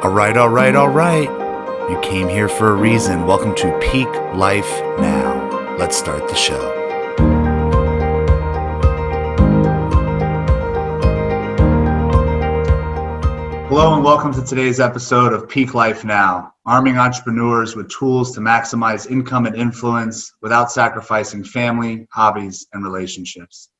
All right, all right, all right. You came here for a reason. Welcome to Peak Life Now. Let's start the show. Hello and welcome to today's episode of Peak Life Now, arming entrepreneurs with tools to maximize income and influence without sacrificing family, hobbies, and relationships.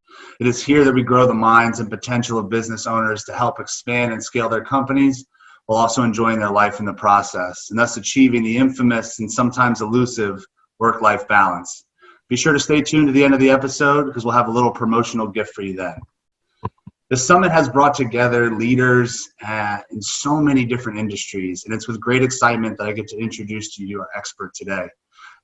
It is here that we grow the minds and potential of business owners to help expand and scale their companies while also enjoying their life in the process, and thus achieving the infamous and sometimes elusive work-life balance. Be sure to stay tuned to the end of the episode because we'll have a little promotional gift for you then. The summit has brought together leaders in so many different industries, and it's with great excitement that I get to introduce to you our expert today.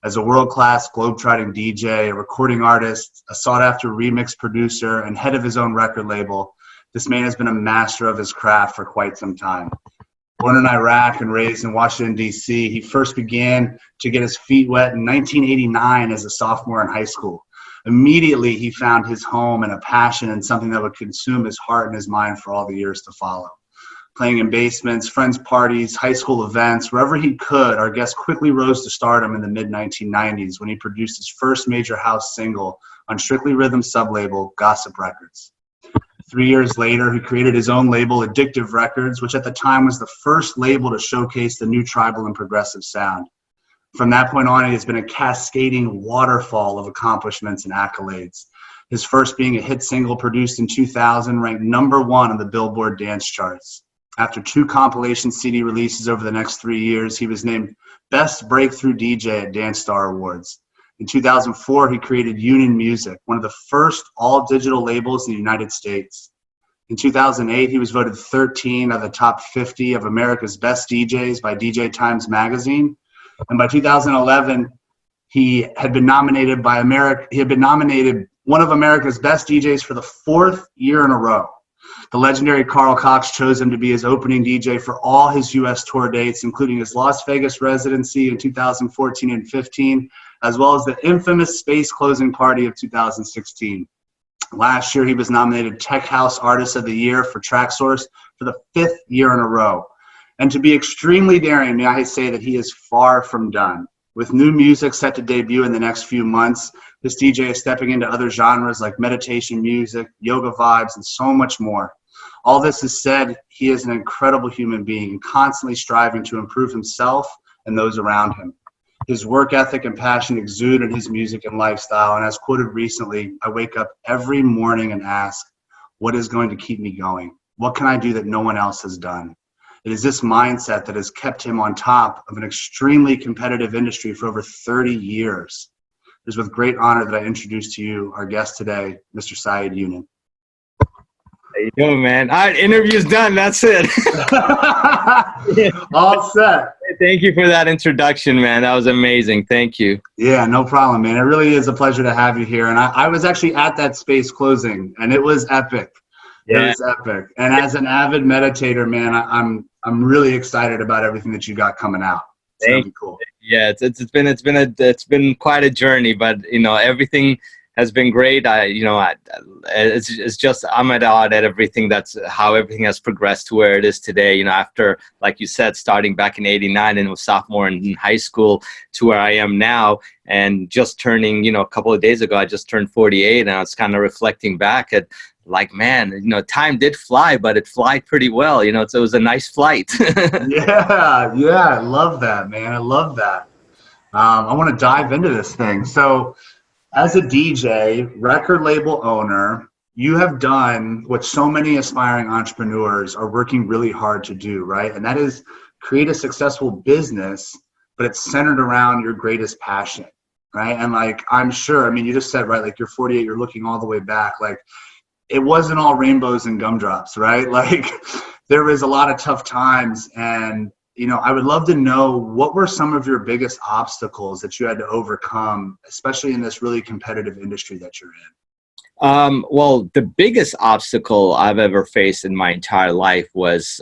As a world-class globetrotting DJ, a recording artist, a sought-after remix producer, and head of his own record label, this man has been a master of his craft for quite some time. Born in Iraq and raised in Washington, D.C., he first began to get his feet wet in 1989 as a sophomore in high school. Immediately, he found his home and a passion and something that would consume his heart and his mind for all the years to follow. Playing in basements, friends' parties, high school events, wherever he could, our guest quickly rose to stardom in the mid-1990s when he produced his first major house single on Strictly Rhythm sublabel Gossip Records. 3 years later, he created his own label, Addictive Records, which at the time was the first label to showcase the new tribal and progressive sound. From that point on, it has been a cascading waterfall of accomplishments and accolades. His first being a hit single produced in 2000, ranked #1 on the Billboard dance charts. After 2 compilation CD releases over the next 3 years, he was named Best Breakthrough DJ at Dance Star Awards. In 2004, he created Younan Music, one of the first all-digital labels in the United States. In 2008, he was voted 13 of the top 50 of America's best DJs by DJ Times Magazine. And by 2011, he had been nominated one of America's best DJs for the 4th year in a row. The legendary Carl Cox chose him to be his opening DJ for all his U.S. tour dates, including his Las Vegas residency in 2014 and 15, as well as the infamous Space Closing Party of 2016. Last year, he was nominated Tech House Artist of the Year for TrackSource for the 5th year in a row. And to be extremely daring, may I say that he is far from done. With new music set to debut in the next few months, this DJ is stepping into other genres like meditation music, yoga vibes, and so much more. All this is said, he is an incredible human being, constantly striving to improve himself and those around him. His work ethic and passion exude in his music and lifestyle, and as quoted recently, I wake up every morning and ask, what is going to keep me going? What can I do that no one else has done? It is this mindset that has kept him on top of an extremely competitive industry for over 30 years. It is with great honor that I introduce to you our guest today, Mr. Saeed Younan. How you doing, man? All right, interview's done. That's it. All set. Thank you for that introduction, man. That was amazing. Thank you. Yeah, no problem, man. It really is a pleasure to have you here. And I was actually at that space closing, and it was epic. Yeah. It was epic. And as an avid meditator, man, I'm really excited about everything that you got coming out. It's gonna be cool. Yeah, it's been quite a journey, but everything has been great. It's just I'm at odd at everything. That's how everything has progressed to where it is today. After, like you said, starting back in '89 and was sophomore in high school to where I am now, and just turning, a couple of days ago, I just turned 48, and I was kind of reflecting back at, like, man, time did fly, but it flied pretty well. It was a nice flight. Yeah, I love that, man. I love that. I want to dive into this thing. So, as a DJ, record label owner, you have done what so many aspiring entrepreneurs are working really hard to do, right? And that is create a successful business, but it's centered around your greatest passion, right? And I'm sure, you just said, right, you're 48, you're looking all the way back. It wasn't all rainbows and gumdrops, right? There was a lot of tough times, and I would love to know, what were some of your biggest obstacles that you had to overcome, especially in this really competitive industry that you're in? Well, the biggest obstacle I've ever faced in my entire life was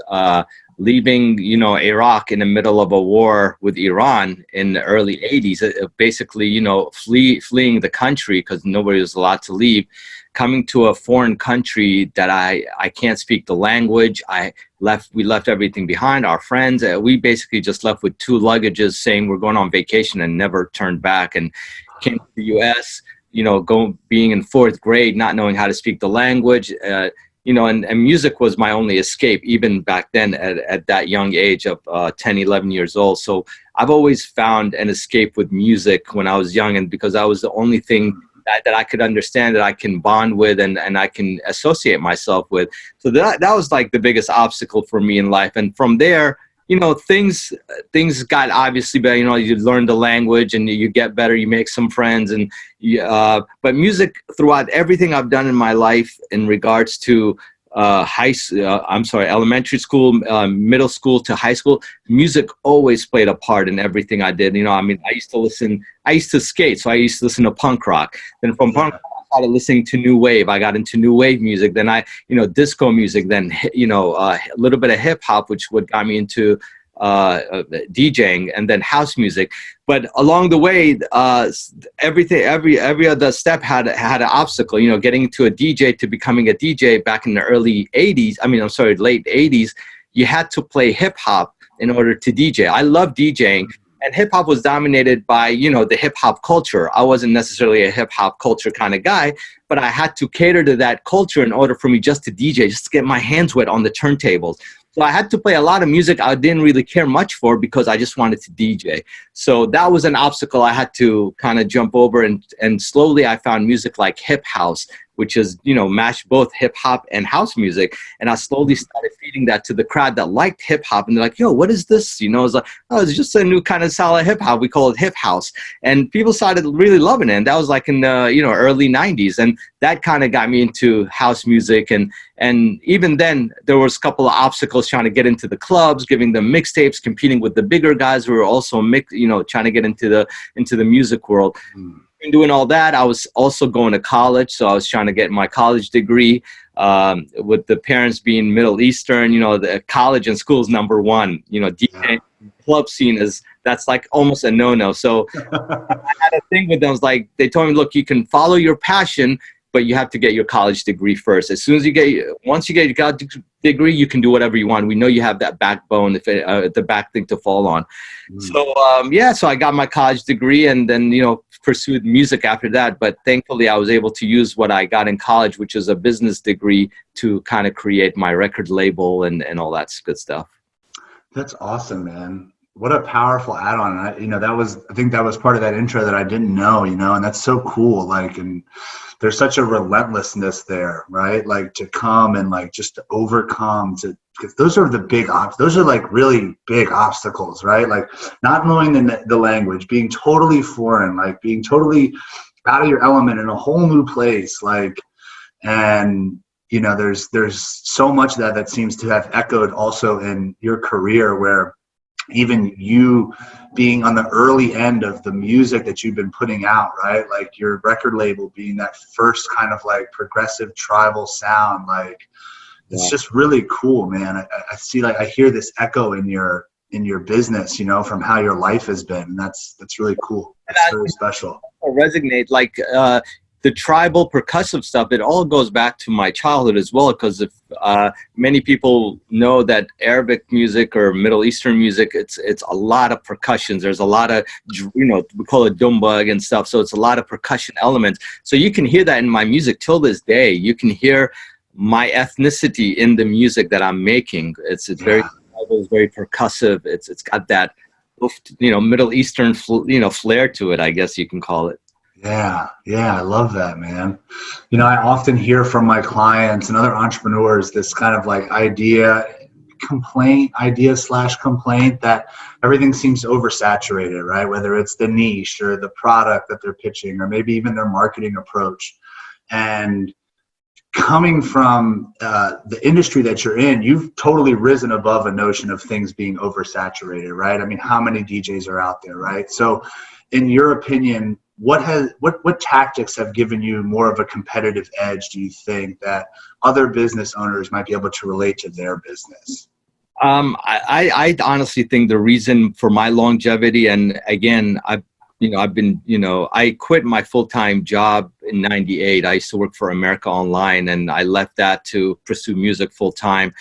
leaving, Iraq in the middle of a war with Iran in the early 80s, basically, fleeing the country because nobody was allowed to leave, coming to a foreign country that I can't speak the language. I we left everything behind, our friends. We basically just left with 2 luggages saying we're going on vacation and never turned back, and came to the US, being in 4th grade, not knowing how to speak the language, and music was my only escape, even back then at that young age of 10, 11 years old. So I've always found an escape with music when I was young, and because that was the only thing that I could understand, that I can bond with, and I can associate myself with. So that was like the biggest obstacle for me in life. And from there, things got obviously better. You learn the language and you get better, you make some friends, and but music, throughout everything I've done in my life in regards to elementary school, middle school to high school, music always played a part in everything I did. I used to skate, so I used to listen to punk rock. Then from punk rock, I started listening to new wave. I got into new wave music. Then disco music. Then a little bit of hip hop, which what got me into DJing, and then house music. But along the way, every other step had an obstacle. Getting into a DJ, to becoming a DJ back in the late 80s, you had to play hip hop in order to DJ. I love DJing, and hip hop was dominated by the hip hop culture. I wasn't necessarily a hip hop culture kind of guy, but I had to cater to that culture in order for me just to DJ, just to get my hands wet on the turntables. So I had to play a lot of music I didn't really care much for, because I just wanted to DJ. So that was an obstacle I had to kind of jump over, and slowly I found music like hip house, which is, mashed both hip hop and house music. And I slowly started feeding that to the crowd that liked hip hop. And they're like, yo, what is this? It's like, oh, it's just a new kind of style of hip hop. We call it hip house. And people started really loving it. And that was like in the, early 90s. And that kind of got me into house music. And even then, there was a couple of obstacles trying to get into the clubs, giving them mixtapes, competing with the bigger guys who were also trying to get into the music world. In doing all that, I was also going to college, so I was trying to get my college degree. With the parents being Middle Eastern, the college and school is number one. DJ club scene that's like almost a no-no. So I had a thing with them. It was like, they told me, look, you can follow your passion, but you have to get your college degree first. Once you get your college degree, you can do whatever you want. We know you have that backbone, the back thing to fall on. So so I got my college degree, and then pursued music after that. But thankfully, I was able to use what I got in college, which is a business degree, to kind of create my record label and all that good stuff. That's awesome, man. What a powerful add-on. I think that was part of that intro that I didn't know, and that's so cool. And there's such a relentlessness there, right? Like, to come and just to overcome, because those are the big those are like really big obstacles, right? Like, not knowing the language, being totally foreign, like being totally out of your element in a whole new place, and there's so much that seems to have echoed also in your career, where even you being on the early end of the music that you've been putting out, right? Like, your record label being that first kind of progressive tribal sound, it's just really cool, man. I see, I hear this echo in your business, from how your life has been. And that's really cool. It's very special. Resonate, the tribal percussive stuff, it all goes back to my childhood as well, because if many people know that Arabic music or Middle Eastern music, it's a lot of percussions. There's a lot of, we call it dumbug and stuff. So it's a lot of percussion elements. So you can hear that in my music till this day. You can hear my ethnicity in the music that I'm making. It's very tribal, it's very percussive. It's got that, Middle Eastern, flair to it, I guess you can call it. Yeah, I love that, man. I often hear from my clients and other entrepreneurs this kind of idea/complaint that everything seems oversaturated, right? Whether it's the niche or the product that they're pitching, or maybe even their marketing approach. And coming from the industry that you're in, you've totally risen above a notion of things being oversaturated, right? I mean, how many DJs are out there, right? So in your opinion, what tactics have given you more of a competitive edge, do you think, that other business owners might be able to relate to their business? I honestly think the reason for my longevity, and again, I quit my full-time job in '98. I used to work for America Online, and I left that to pursue music full-time.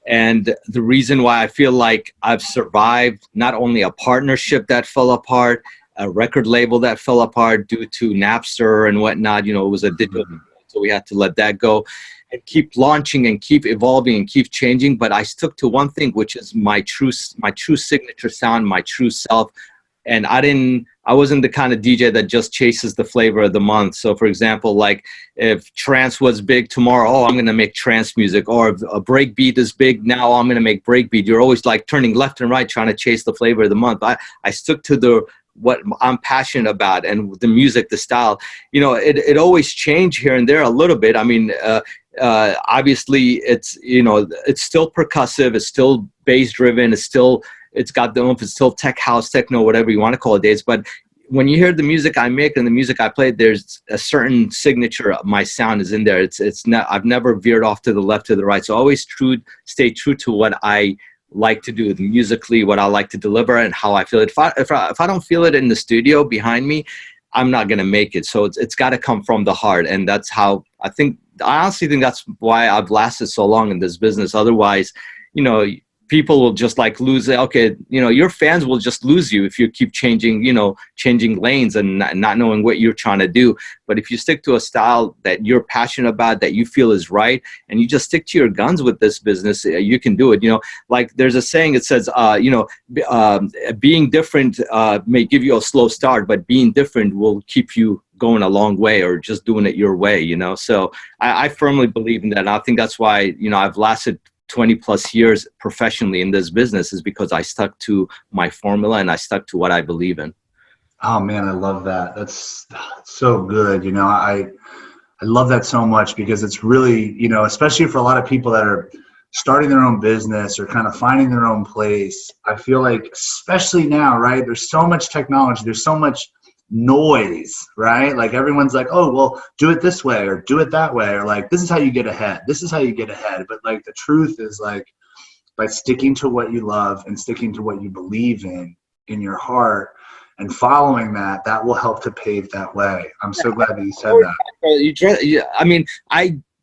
And the reason why I feel like I've survived not only a partnership that fell apart, a record label that fell apart due to Napster and whatnot, it was a digital, so we had to let that go and keep launching and keep evolving and keep changing. But I stuck to one thing, which is my true signature sound, my true self. And I wasn't the kind of DJ that just chases the flavor of the month. So for example, like if trance was big tomorrow, I'm going to make trance music, or if a break beat is big now, I'm going to make break beat. You're always like turning left and right, trying to chase the flavor of the month. I stuck to what I'm passionate about, and the music, the style, it always changed here and there a little bit. I mean, obviously it's still percussive, it's still bass driven, it's got the oomph, it's still tech house, techno, whatever you want to call it days. But when you hear the music I make and the music I play, there's a certain signature of my sound is in there. It's not, I've never veered off to the left or the right. So always stay true to what I like to do musically, what I like to deliver, and how I feel it. If I don't feel it in the studio behind me, I'm not gonna make it. So it's got to come from the heart, and that's how I honestly think that's why I've lasted so long in this business. Otherwise, people will just like lose it. Okay, your fans will just lose you if you keep changing lanes and not knowing what you're trying to do. But if you stick to a style that you're passionate about, that you feel is right, and you just stick to your guns with this business, you can do it. Like there's a saying, it says, being different may give you a slow start, but being different will keep you going a long way, or just doing it your way, So I firmly believe in that. And I think that's why, I've lasted 20 plus years professionally in this business, is because I stuck to my formula and I stuck to what I believe in. Oh man, I love that. That's so good. I love that so much, because it's really, especially for a lot of people that are starting their own business or kind of finding their own place. I feel like, especially now, right? There's so much technology, there's so much noise, right? Like everyone's like, oh, well, do it this way or do it that way, or like, this is how you get ahead. This is how you get ahead. But like the truth is, like, by sticking to what you love and sticking to what you believe in your heart and following that will help to pave that way. I'm so glad that you said that. I mean,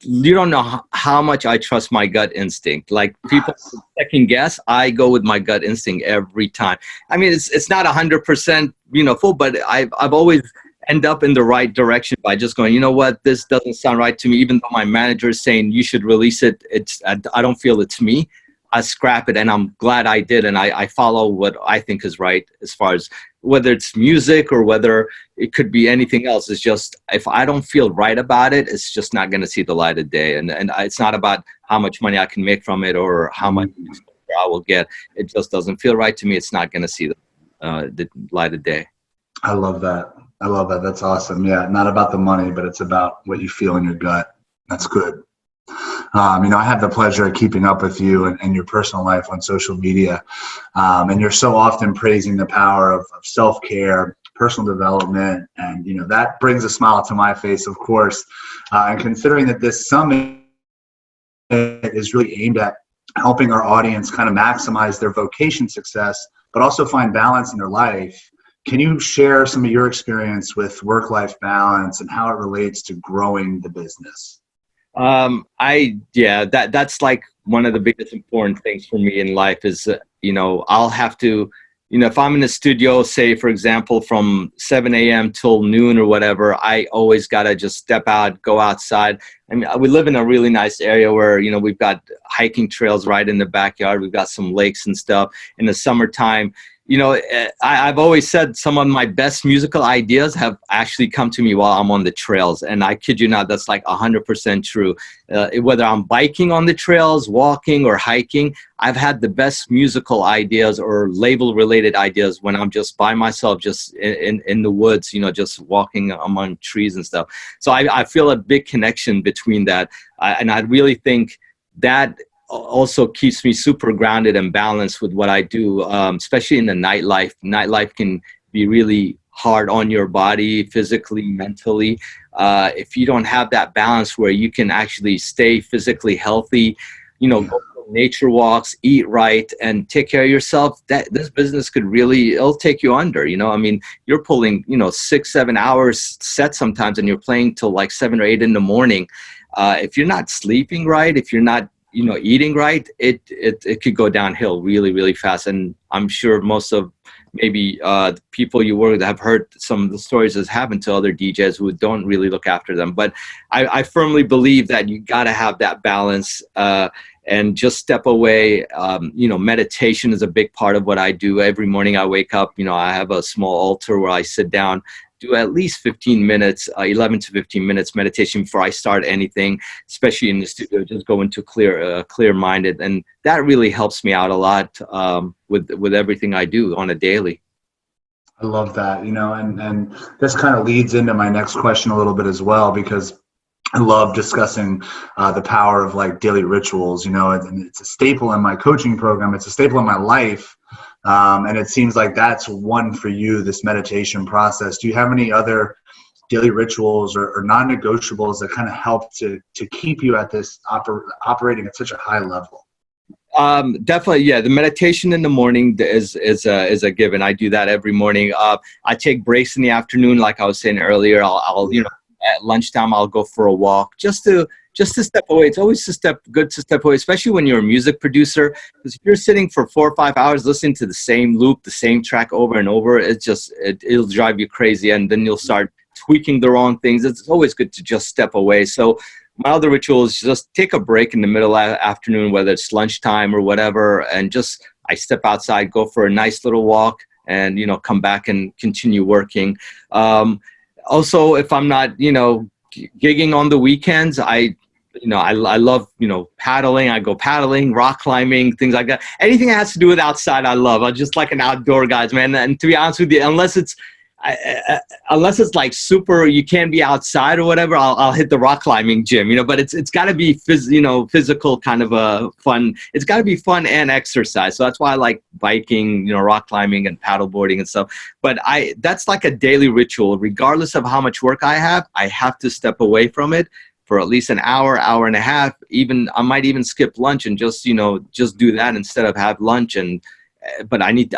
you don't know how much I trust my gut instinct. Like people second guess, I go with my gut instinct every time. I mean, it's not 100%, full, but I've always end up in the right direction by just going, what, this doesn't sound right to me. Even though my manager is saying you should release it, I don't feel it's me. I scrap it, and I'm glad I did. And I follow what I think is right, as far as whether it's music or whether it could be anything else. It's just, if I don't feel right about it, it's just not going to see the light of day. And it's not about how much money I can make from it or how much I will get. It just doesn't feel right to me. It's not going to see the light of day. I love that. That's awesome. Yeah, not about the money, but it's about what you feel in your gut. That's good. I have the pleasure of keeping up with you and your personal life on social media. And you're so often praising the power of self-care, personal development. And, that brings a smile to my face, of course. And considering that this summit is really aimed at helping our audience kind of maximize their vocation success, but also find balance in their life, can you share some of your experience with work-life balance and how it relates to growing the business? That's like one of the biggest important things for me in life is, I'll have to, if I'm in the studio, say, for example, from 7 a.m. till noon or whatever, I always got to just step out, go outside. I mean, we live in a really nice area where, we've got hiking trails right in the backyard. We've got some lakes and stuff. In the summertime, I've always said some of my best musical ideas have actually come to me while I'm on the trails. And I kid you not, that's like 100% true. Whether I'm biking on the trails, walking, or hiking, I've had the best musical ideas or label related ideas when I'm just by myself, just in the woods, just walking among trees and stuff. So I feel a big connection between that. And I really think that also keeps me super grounded and balanced with what I do, especially in the nightlife. Nightlife can be really hard on your body, physically, mentally. If you don't have that balance where you can actually stay physically healthy, go for nature walks, eat right, and take care of yourself, this business could really, it'll take you under. I mean, you're pulling, 6-7 hours set sometimes, and you're playing till like 7 or 8 in the morning. If you're not sleeping right, if you're not eating right, it could go downhill really, really fast. And I'm sure most of maybe the people you work with have heard some of the stories that's happened to other DJs who don't really look after them. But I firmly believe that you got to have that balance and just step away. Meditation is a big part of what I do. Every morning I wake up, I have a small altar where I sit down, do at least 15 minutes, 11 to 15 minutes meditation before I start anything, especially in the studio, just go into clear-minded. And that really helps me out a lot with everything I do on a daily. I love that, and this kind of leads into my next question a little bit as well, because I love discussing the power of like daily rituals, and it's a staple in my coaching program. It's a staple in my life. And it seems like that's one for you, this meditation process. Do you have any other daily rituals or non-negotiables that kind of help to keep you at this operating at such a high level? Definitely. Yeah. The meditation in the morning is a given. I do that every morning. I take breaks in the afternoon. Like I was saying earlier, I'll at lunchtime, I'll go for a walk just to step away. It's always good to step away, especially when you're a music producer, because if you're sitting for 4 or 5 hours listening to the same loop, the same track over and over, it'll drive you crazy, and then you'll start tweaking the wrong things. It's always good to just step away. So my other ritual is just take a break in the middle of the afternoon, whether it's lunchtime or whatever, and I step outside, go for a nice little walk, and come back and continue working. Also, if I'm not gigging on the weekends, I love, paddling. I go paddling, rock climbing, things like that. Anything that has to do with outside, I love. I'm just like an outdoor guy, man. And to be honest with you, unless it's like super, you can't be outside or whatever, I'll hit the rock climbing gym, but it's got to be physical kind of fun. It's got to be fun and exercise. So that's why I like biking, rock climbing and paddleboarding and stuff. But that's like a daily ritual. Regardless of how much work I have to step away from it for at least an hour and a half. Even I might even skip lunch and just do that instead of have lunch. But I need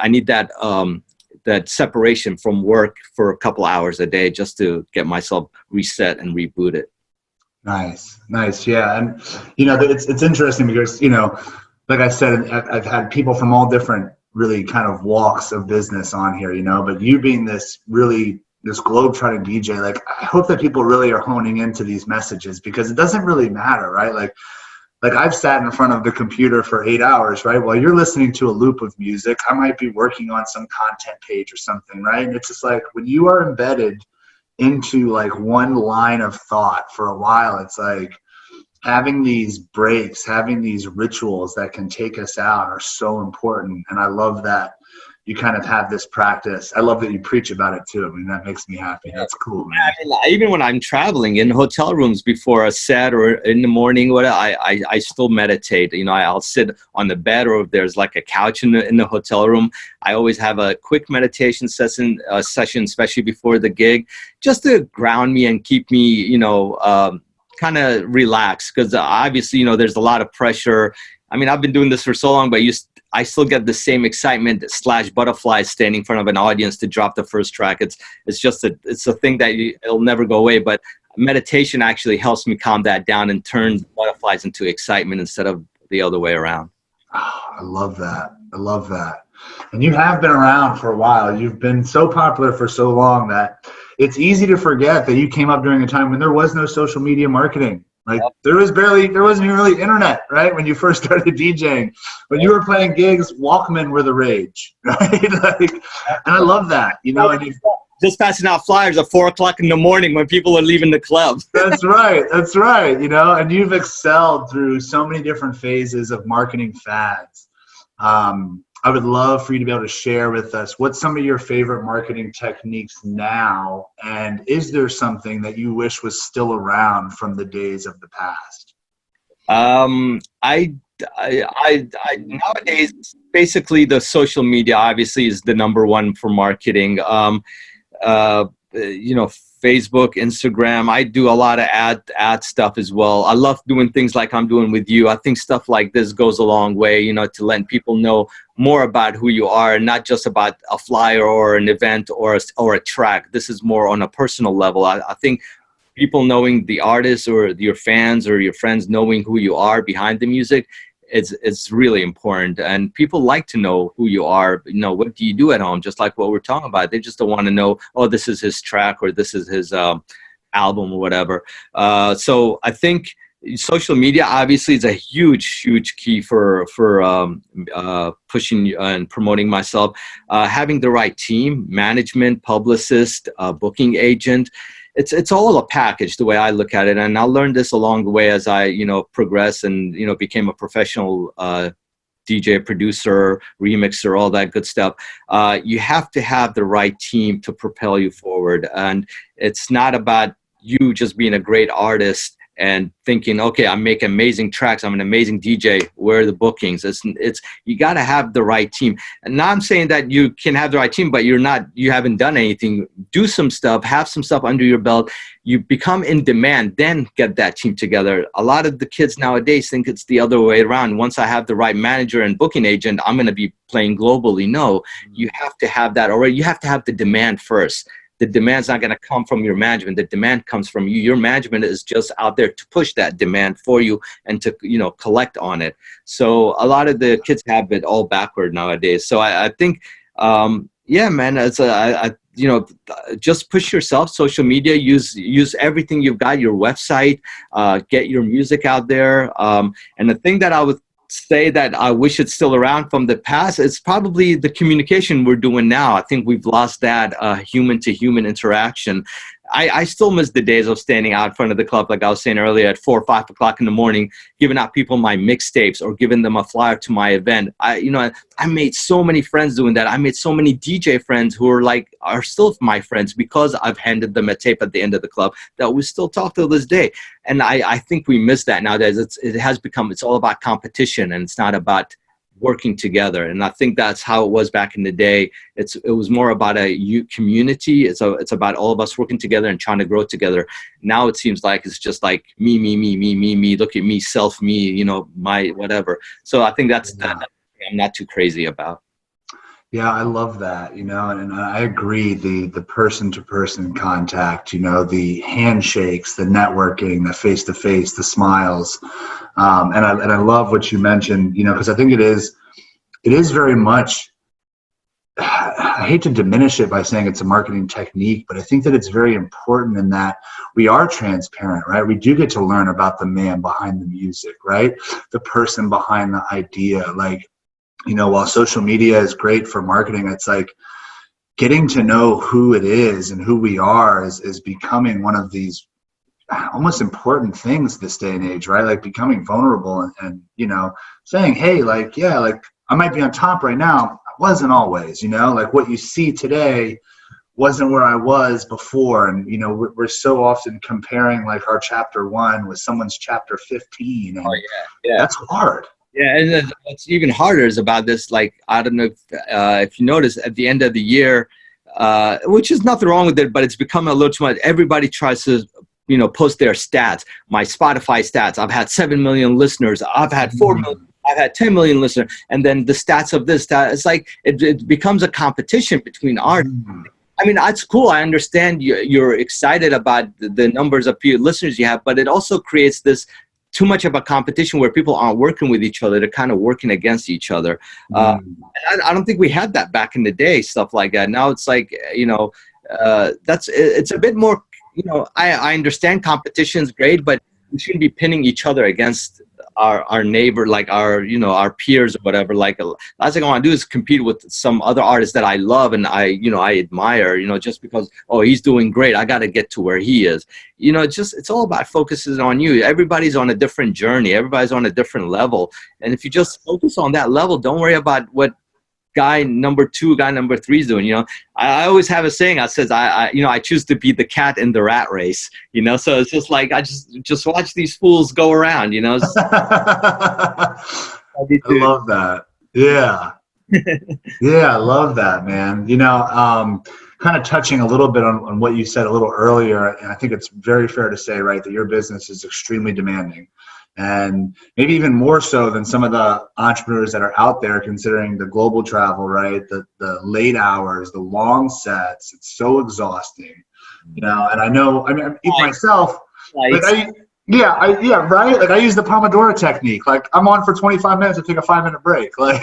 that separation from work for a couple hours a day just to get myself reset and rebooted. Nice. Yeah. And, it's interesting because, like I said, I've had people from all different really kind of walks of business on here, but you being this globe-trotting DJ, like I hope that people really are honing into these messages, because it doesn't really matter, right? Like I've sat in front of the computer for 8 hours, right? While you're listening to a loop of music, I might be working on some content page or something, right? And it's just like when you are embedded into like one line of thought for a while, it's like having these breaks, having these rituals that can take us out are so important. And I love that you kind of have this practice. I love that you preach about it too. I mean, that makes me happy. That's cool, man. I mean, even when I'm traveling in hotel rooms before a set or in the morning, I still meditate. I'll sit on the bed, or if there's like a couch in the hotel room, I always have a quick meditation session, especially before the gig, just to ground me and keep me, kind of relaxed. Because obviously, there's a lot of pressure. I mean, I've been doing this for so long, but I still get the same excitement / butterflies standing in front of an audience to drop the first track. It's a thing that it'll never go away. But meditation actually helps me calm that down and turn butterflies into excitement instead of the other way around. Oh, I love that. And you have been around for a while. You've been so popular for so long that it's easy to forget that you came up during a time when there was no social media marketing. Like there wasn't even really internet, right? When you first started DJing, when you were playing gigs, Walkman were the rage, right? And I love that, and just passing out flyers at 4 o'clock in the morning when people are leaving the club. That's right. And you've excelled through so many different phases of marketing fads. I would love for you to be able to share with us what's some of your favorite marketing techniques now, and is there something that you wish was still around from the days of the past? I nowadays, basically the social media obviously is the number one for marketing. Facebook, Instagram. I do a lot of ad stuff as well. I love doing things like I'm doing with you. I think stuff like this goes a long way, to let people know more about who you are, and not just about a flyer or an event or a track. This is more on a personal level. I think people knowing the artist, or your fans or your friends knowing who you are behind the music, it's really important. And people like to know who you are. You know, what do you do at home? Just like what we're talking about. They just don't want to know, oh, this is his track, or this is his album, or whatever. So I think social media obviously is a huge key for pushing and promoting myself. Having the right team, management, publicist, booking agent. It's all a package, the way I look at it. And I learned this along the way as I, progressed and, became a professional DJ, producer, remixer, all that good stuff. You have to have the right team to propel you forward. And it's not about you just being a great artist and thinking, okay, I make amazing tracks, I'm an amazing DJ, where are the bookings? It's you got to have the right team. And now I'm saying that you can have the right team, but you haven't done anything. Do some stuff, have some stuff under your belt. You become in demand, then get that team together. A lot of the kids nowadays think it's the other way around. Once I have the right manager and booking agent, I'm going to be playing globally. No, you have to have that already. You have to have the demand first. The demand's not going to come from your management. The demand comes from you. Your management is just out there to push that demand for you and to, collect on it. So a lot of the kids have it all backward nowadays. So I think, yeah, man, just push yourself. Social media, use everything you've got, your website, get your music out there. And the thing that I would say that I wish it's still around from the past, it's probably the communication we're doing now. I think we've lost that human to human interaction. I still miss the days of standing out front of the club, like I was saying earlier, at 4 or 5 o'clock in the morning, giving out people my mixtapes or giving them a flyer to my event. I made so many friends doing that. I made so many DJ friends who are still my friends because I've handed them a tape at the end of the club that we still talk to this day. And I think we miss that nowadays. It's all about competition, and it's not about working together. And I think that's how it was back in the day. It was more about a community. It's about all of us working together and trying to grow together. Now it seems like it's just like me, look at me, self, me, my whatever. So I think that's that I'm not too crazy about. Yeah, I love that, and I agree. The person-to-person contact, the handshakes, the networking, the face-to-face, the smiles, and I love what you mentioned, because I think it is very much. I hate to diminish it by saying it's a marketing technique, but I think that it's very important in that we are transparent, right? We do get to learn about the man behind the music, right? The person behind the idea, while social media is great for marketing, it's like getting to know who it is and who we are is becoming one of these almost important things this day and age, right? Like becoming vulnerable and saying, hey, I might be on top right now. I wasn't always, what you see today wasn't where I was before. And, we're so often comparing our chapter 1 with someone's chapter 15. And yeah. That's hard. Yeah, and what's even harder is about this. I don't know if you notice at the end of the year, which is nothing wrong with it, but it's become a little too much. Everybody tries to, post their stats. My Spotify stats. I've had 7 million listeners. I've had 4 million. I've had 10 million listeners. And then the stats of this, it's like it becomes a competition between artists. I mean, it's cool. I understand you're excited about the numbers of listeners you have, but it also creates this too much of a competition where people aren't working with each other. They're kind of working against each other. I don't think we had that back in the day, stuff like that. Now it's like, it's a bit more, I understand competition is great, but we shouldn't be pinning each other against our neighbor, our peers or whatever. Last thing I want to do is compete with some other artist that I love and I admire, just because, oh, he's doing great, I got to get to where he is. It's all about focusing on you. Everybody's on a different journey. Everybody's on a different level. And if you just focus on that level, don't worry about what guy number 2, guy number 3 is doing. I always have a saying. I says I choose to be the cat in the rat race. So it's just like I just watch these fools go around. I love that. Yeah. Yeah, I love that, man. Kind of touching a little bit on what you said a little earlier, and I think it's very fair to say, right, that your business is extremely demanding. And maybe even more so than some of the entrepreneurs that are out there, considering the global travel, right? The late hours, the long sets. It's so exhausting. And I know, I mean, even myself, like Lights. right. Like I use the Pomodoro technique. Like I'm on for 25 minutes to take a 5-minute break. Like,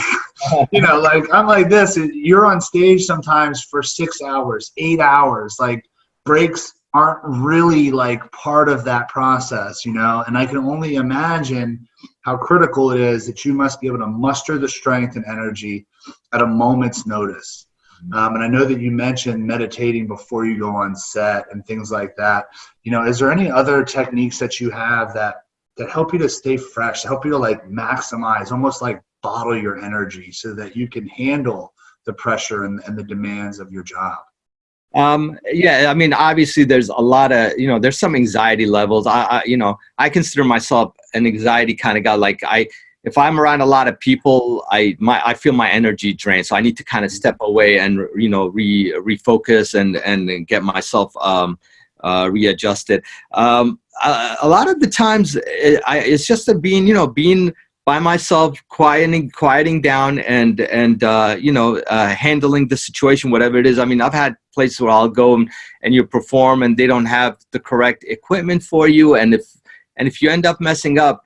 like I'm like this. You're on stage sometimes for 6 hours, 8 hours. Like breaks aren't really like part of that process, and I can only imagine how critical it is that you must be able to muster the strength and energy at a moment's notice. And I know that you mentioned meditating before you go on set and things like that. Is there any other techniques that you have that help you to stay fresh, help you to like maximize, almost like bottle your energy so that you can handle the pressure and the demands of your job? Yeah, I mean, obviously there's a lot of, there's some anxiety levels. I consider myself an anxiety kind of guy. Like if I'm around a lot of people, I feel my energy drained. So I need to kind of step away and, refocus and get myself, readjusted. A lot of the times it's just being by myself, quieting down and handling the situation, whatever it is. I mean, I've had places where I'll go and you perform and they don't have the correct equipment for you, and if you end up messing up,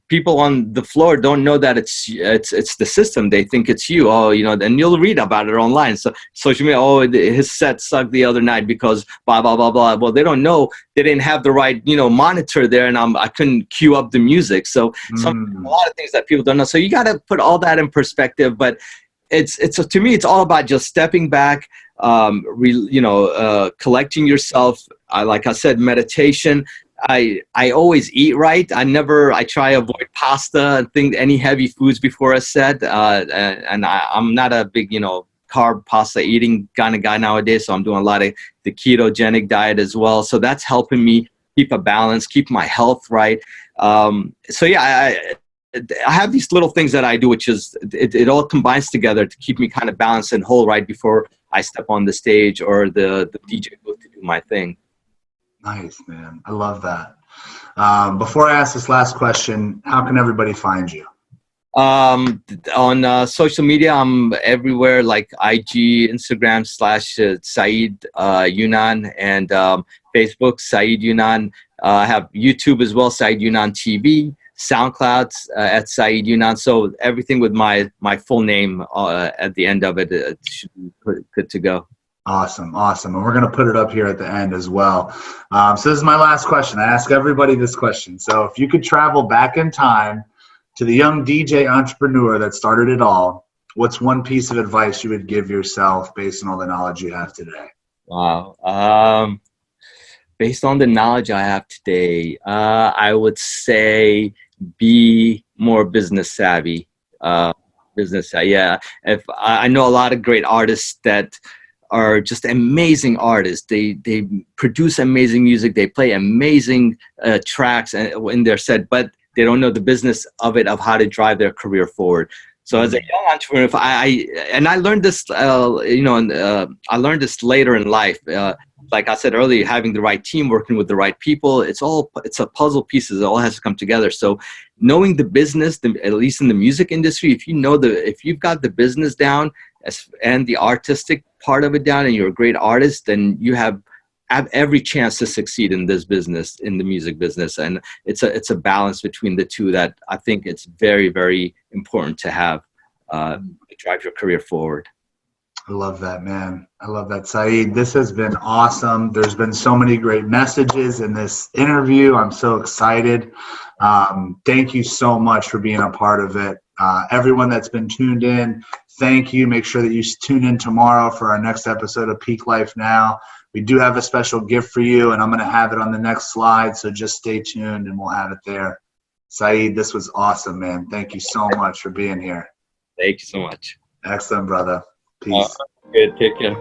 people on the floor don't know that it's the system. They think it's you. Oh, and you'll read about it online. So social media, his set sucked the other night because blah blah blah blah. Well, they don't know they didn't have the right monitor there, and I couldn't cue up the music. So a lot of things that people don't know. So you got to put all that in perspective. But it's to me, it's all about just stepping back, collecting yourself. Like I said, meditation. I always eat right. I try to avoid pasta and any heavy foods before a set. And I'm not a big, carb pasta eating kind of guy nowadays. So I'm doing a lot of the ketogenic diet as well. So that's helping me keep a balance, keep my health right. So yeah, I have these little things that I do, which is it all combines together to keep me kind of balanced and whole right before I step on the stage or the DJ booth to do my thing. Nice, man. I love that. Before I ask this last question, how can everybody find you? On social media, I'm everywhere, like IG, Instagram / Saeed Younan, and Facebook, Saeed Younan. I have YouTube as well, Saeed Younan TV, SoundCloud at Saeed Younan. So everything with my full name at the end of it should be good to go. Awesome. And we're going to put it up here at the end as well. So this is my last question. I ask everybody this question. So if you could travel back in time to the young DJ entrepreneur that started it all, what's one piece of advice you would give yourself based on all the knowledge you have today? Wow. Based on the knowledge I have today, I would say be more business savvy. Yeah. If I know a lot of great artists that are just amazing artists. They produce amazing music. They play amazing tracks in their set, but they don't know the business of it, of how to drive their career forward. So as a young entrepreneur, I learned this, I learned this later in life. Like I said earlier, having the right team, working with the right people, it's a puzzle pieces. It all has to come together. So knowing the business, at least in the music industry, if you've got the business down and the artistic part of it down, and you're a great artist, then you have every chance to succeed in this business, in the music business. And it's a balance between the two that I think it's very, very important to have to drive your career forward. I love that, man. I love that, Saeed. This has been awesome. There's been so many great messages in this interview. I'm so excited. Thank you so much for being a part of it. Everyone that's been tuned in, thank you. Make sure that you tune in tomorrow for our next episode of Peak Life Now. We do have a special gift for you, and I'm going to have it on the next slide, so just stay tuned and we'll have it there. Saeed, this was awesome, man. Thank you so much for being here. Thank you so much. Excellent, brother. Peace. Good. Take care.